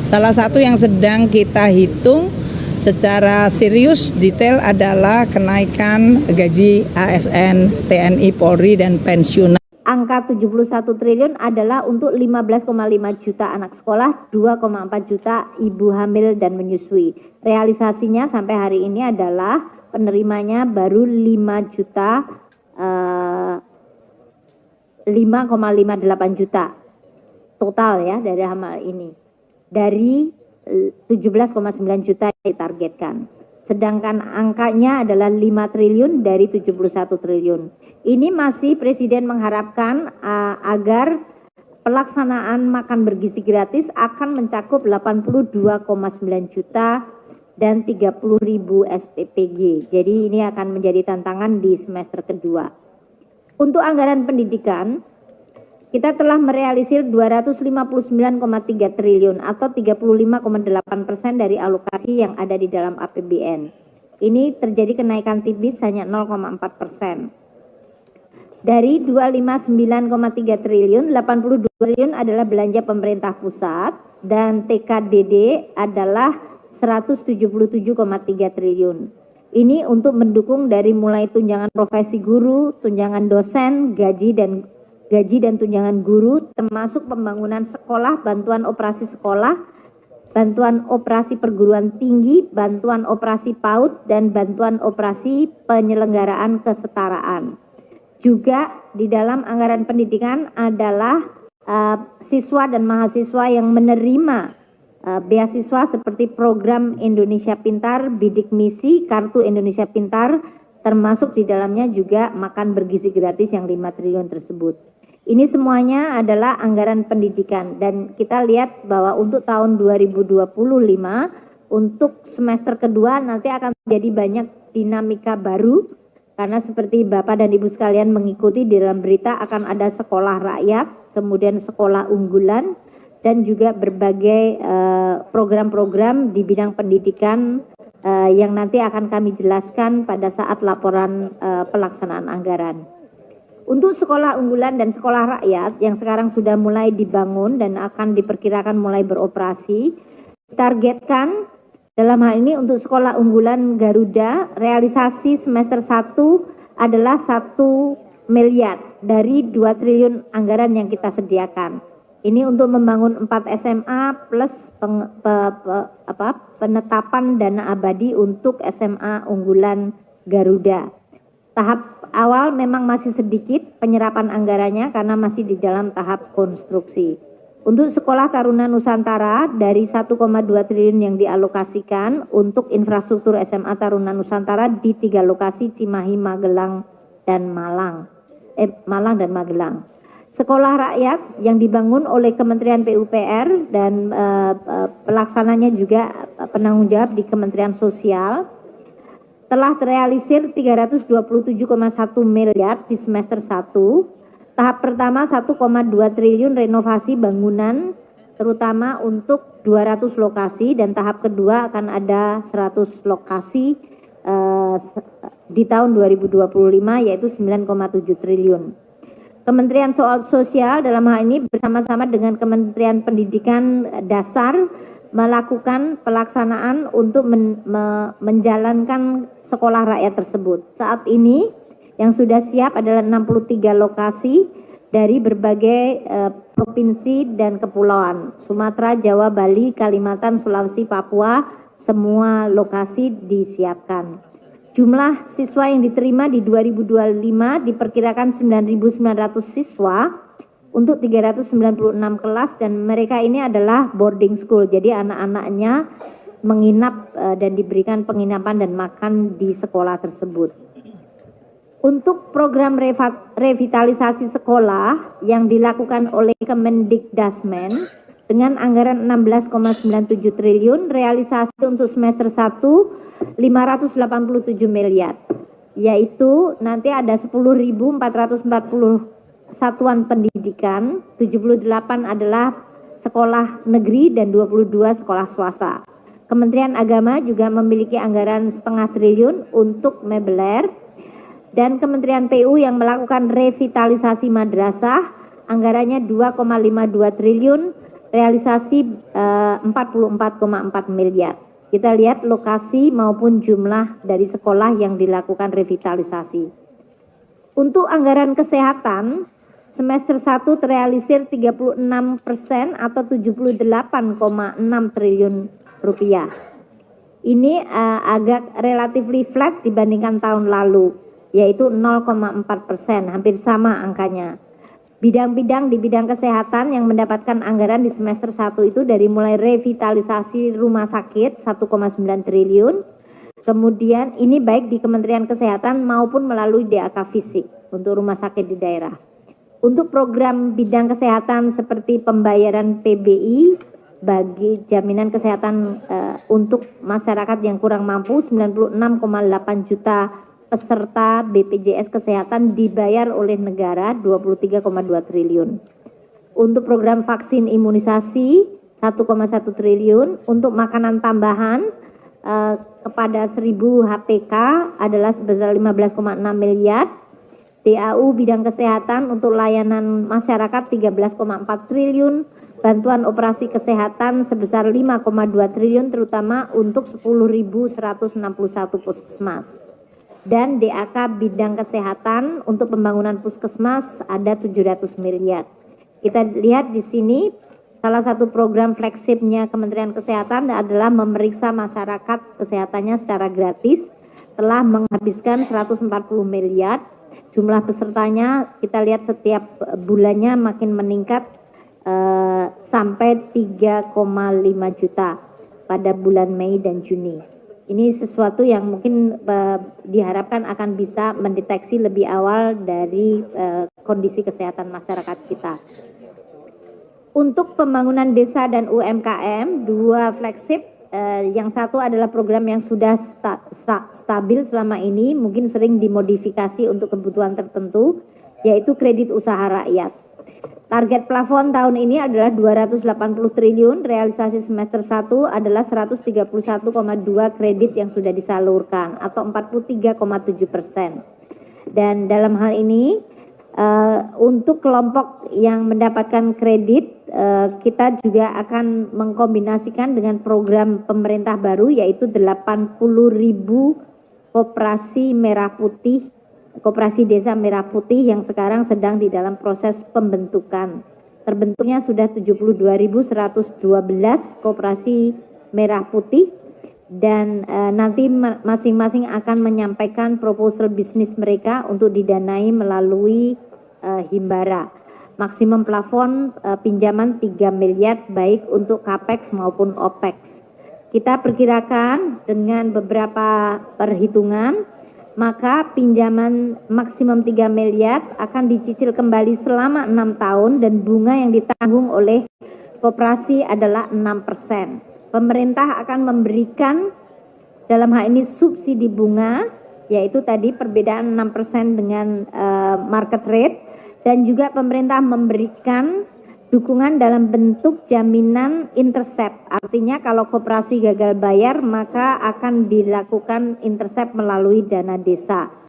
Salah satu yang sedang kita hitung secara serius detail adalah kenaikan gaji ASN, TNI, Polri, dan pensiunan. Angka 71 triliun adalah untuk 15,5 juta anak sekolah, 2,4 juta ibu hamil dan menyusui. Realisasinya sampai hari ini adalah penerimanya baru 5 juta, 5,58 juta total ya dari amal ini. Dari 17,9 juta yang ditargetkan. Sedangkan angkanya adalah 5 triliun dari 71 triliun. Ini masih Presiden mengharapkan agar pelaksanaan makan bergizi gratis akan mencakup 82,9 juta dan 30.000 SPPG. Jadi ini akan menjadi tantangan di semester kedua. Untuk anggaran pendidikan, kita telah merealisir 259,3 triliun atau 35,8% dari alokasi yang ada di dalam APBN. Ini terjadi kenaikan tipis hanya 0,4%. Dari 259,3 triliun, 82 triliun adalah belanja pemerintah pusat dan TKDD adalah 177,3 triliun. Ini untuk mendukung dari mulai tunjangan profesi guru, tunjangan dosen, gaji dan tunjangan guru, termasuk pembangunan sekolah, bantuan operasi sekolah, bantuan operasi perguruan tinggi, bantuan operasi PAUD, dan bantuan operasi penyelenggaraan kesetaraan. Juga di dalam anggaran pendidikan adalah siswa dan mahasiswa yang menerima beasiswa seperti program Indonesia Pintar, Bidik Misi, Kartu Indonesia Pintar, termasuk di dalamnya juga makan bergizi gratis yang 5 triliun tersebut. Ini semuanya adalah anggaran pendidikan dan kita lihat bahwa untuk tahun 2025 untuk semester kedua nanti akan terjadi banyak dinamika baru karena seperti Bapak dan Ibu sekalian mengikuti di dalam berita akan ada sekolah rakyat, kemudian sekolah unggulan dan juga berbagai program-program di bidang pendidikan yang nanti akan kami jelaskan pada saat laporan pelaksanaan anggaran. Untuk sekolah unggulan dan sekolah rakyat yang sekarang sudah mulai dibangun dan akan diperkirakan mulai beroperasi, targetkan dalam hal ini untuk sekolah unggulan Garuda, realisasi semester 1 adalah 1 miliar dari 2 triliun anggaran yang kita sediakan. Ini untuk membangun 4 SMA plus penetapan dana abadi untuk SMA unggulan Garuda. Tahap awal memang masih sedikit penyerapan anggarannya karena masih di dalam tahap konstruksi. Untuk Sekolah Taruna Nusantara dari 1,2 triliun yang dialokasikan untuk infrastruktur SMA Taruna Nusantara di 3 lokasi Cimahi, Magelang, dan Malang dan Magelang. Sekolah rakyat yang dibangun oleh Kementerian PUPR dan pelaksananya juga penanggung jawab di Kementerian Sosial telah terrealisir 327,1 miliar di semester 1. Tahap pertama 1,2 triliun renovasi bangunan terutama untuk 200 lokasi dan tahap kedua akan ada 100 lokasi di tahun 2025 yaitu 9,7 triliun. Kementerian Sosial dalam hal ini bersama-sama dengan Kementerian Pendidikan Dasar melakukan pelaksanaan untuk menjalankan sekolah rakyat tersebut. Saat ini yang sudah siap adalah 63 lokasi dari berbagai provinsi dan kepulauan. Sumatera, Jawa, Bali, Kalimantan, Sulawesi, Papua, semua lokasi disiapkan. Jumlah siswa yang diterima di 2025 diperkirakan 9.900 siswa untuk 396 kelas dan mereka ini adalah boarding school. Jadi anak-anaknya menginap dan diberikan penginapan dan makan di sekolah tersebut. Untuk program revitalisasi sekolah yang dilakukan oleh Kemendikdasmen dengan anggaran 16,97 triliun, realisasi untuk semester 1 587 miliar, yaitu nanti ada 10.440 satuan pendidikan, 78 adalah sekolah negeri dan 22 sekolah swasta. Kementerian Agama juga memiliki anggaran 0,5 triliun untuk mebeler dan Kementerian PU yang melakukan revitalisasi madrasah anggarannya 2,52 triliun realisasi 44,4 miliar. Kita lihat lokasi maupun jumlah dari sekolah yang dilakukan revitalisasi. Untuk anggaran kesehatan, semester 1 terrealisir 36% atau 78,6 triliun rupiah. Ini agak relatif flat dibandingkan tahun lalu, yaitu 0,4%, hampir sama angkanya. Bidang-bidang di bidang kesehatan yang mendapatkan anggaran di semester 1 itu dari mulai revitalisasi rumah sakit 1,9 triliun, kemudian ini baik di Kementerian Kesehatan maupun melalui DAK fisik untuk rumah sakit di daerah. Untuk program bidang kesehatan seperti pembayaran PBI bagi jaminan kesehatan untuk masyarakat yang kurang mampu, 96,8 juta peserta BPJS Kesehatan dibayar oleh negara 23,2 triliun. Untuk program vaksin imunisasi 1,1 triliun, untuk makanan tambahan kepada 1000 HPK adalah sebesar 15,6 miliar. DAU bidang kesehatan untuk layanan masyarakat 13,4 triliun, bantuan operasi kesehatan sebesar 5,2 triliun terutama untuk 10.161 puskesmas. Dan DAK bidang kesehatan untuk pembangunan puskesmas ada 700 miliar. Kita lihat di sini salah satu program flagshipnya Kementerian Kesehatan adalah memeriksa masyarakat kesehatannya secara gratis, telah menghabiskan 140 miliar. Jumlah pesertanya kita lihat setiap bulannya makin meningkat sampai 3,5 juta pada bulan Mei dan Juni. Ini sesuatu yang mungkin diharapkan akan bisa mendeteksi lebih awal dari kondisi kesehatan masyarakat kita. Untuk pembangunan desa dan UMKM, 2 flagship, yang satu adalah program yang sudah stabil selama ini, mungkin sering dimodifikasi untuk kebutuhan tertentu, yaitu kredit usaha rakyat. Target plafon tahun ini adalah 280 triliun, realisasi semester 1 adalah 131,2 kredit yang sudah disalurkan atau 43,7%. Dan dalam hal ini untuk kelompok yang mendapatkan kredit kita juga akan mengkombinasikan dengan program pemerintah baru yaitu 80.000 koperasi merah putih, Koperasi Desa Merah Putih yang sekarang sedang di dalam proses pembentukan. Terbentuknya sudah 72.112 koperasi merah putih dan nanti masing-masing akan menyampaikan proposal bisnis mereka untuk didanai melalui Himbara. Maksimum plafon pinjaman 3 miliar baik untuk CAPEX maupun OPEX. Kita perkirakan dengan beberapa perhitungan maka pinjaman maksimum 3 miliar akan dicicil kembali selama 6 tahun dan bunga yang ditanggung oleh koperasi adalah 6%. Pemerintah akan memberikan dalam hal ini subsidi bunga, yaitu tadi perbedaan 6% dengan market rate, dan juga pemerintah memberikan dukungan dalam bentuk jaminan intercept. Artinya kalau koperasi gagal bayar maka akan dilakukan intercept melalui dana desa.